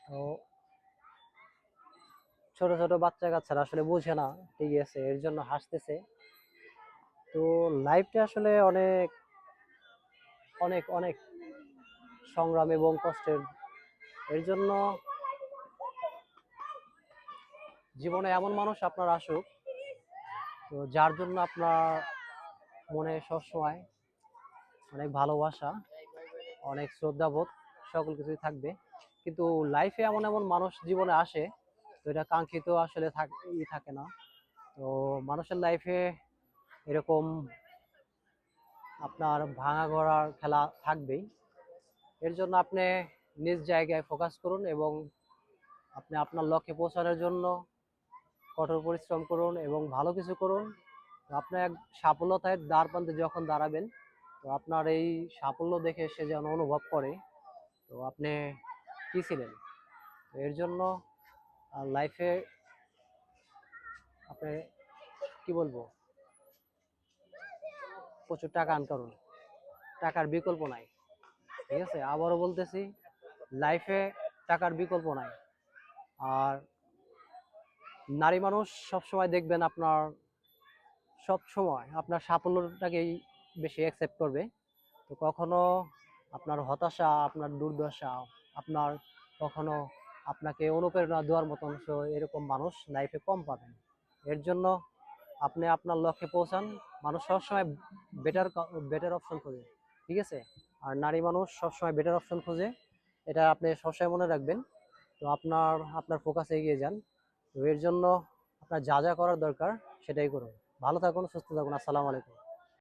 তো ছোট ছোট বাচ্চা কাচ্চারা আসলে বোঝে না, ঠিক আছে, এর জন্য হাসতেছে। তো লাইফটা আসলে অনেক অনেক অনেক সংগ্রাম এবং কষ্টের। এর জন্য জীবনে এমন মানুষ আপনার আসুক, তো যার জন্য আপনার মনে সবসময় অনেক ভালোবাসা, অনেক শ্রদ্ধাবোধ, সকল কিছুই থাকবে। কিন্তু লাইফে এমন এমন মানুষ জীবনে আসে, তো এটা কাঙ্ক্ষিত আসলে থাকে না। তো মানুষের লাইফে এরকম আপনার ভাঙা গড়ার খেলা থাকবেই। এর জন্য আপনি নিজ জায়গায় ফোকাস করুন এবং আপনি আপনার লক্ষ্যে পৌঁছানোর জন্য কঠোর পরিশ্রম করুন এবং ভালো কিছু করুন। তো আপনার এক সাফল্যতায় দ্বার প্রান্তে যখন দাঁড়াবেন, তো আপনার এই সাফল্য দেখে সে যেন অনুভব করে তো আপনি কি ছিলেন। তো এর জন্য লাইফে আপনি কি বলবো, প্রচুর টাকা আর্ন করুন, টাকার বিকল্প নাই। ঠিক আছে, আবারও বলতেছি, লাইফে টাকার বিকল্প নাই। আর নারী মানুষ সবসময় দেখবেন আপনার সব সময় আপনার সাফল্যটাকেই বেশি অ্যাকসেপ্ট করবে। তো কখনো আপনার হতাশা, আপনার দুর্দশা, আপনার কখনো আপনাকে অনুপ্রেরণা দেওয়ার মতন এরকম মানুষ লাইফে কম পাবেন। এর জন্য আপনি আপনার লক্ষ্যে পৌঁছান। মানুষ সবসময় বেটার বেটার অপশন খোঁজে, ঠিক আছে। আর নারী মানুষ সবসময় বেটার অপশন খোঁজে, এটা আপনি সবসময় মনে রাখবেন। তো আপনার আপনার ফোকাসে এগিয়ে যান। তো এর জন্য আপনার যা যা করার দরকার সেটাই করুন। ভালো থাকুন, সুস্থ থাকুন। আসসালামু আলাইকুম।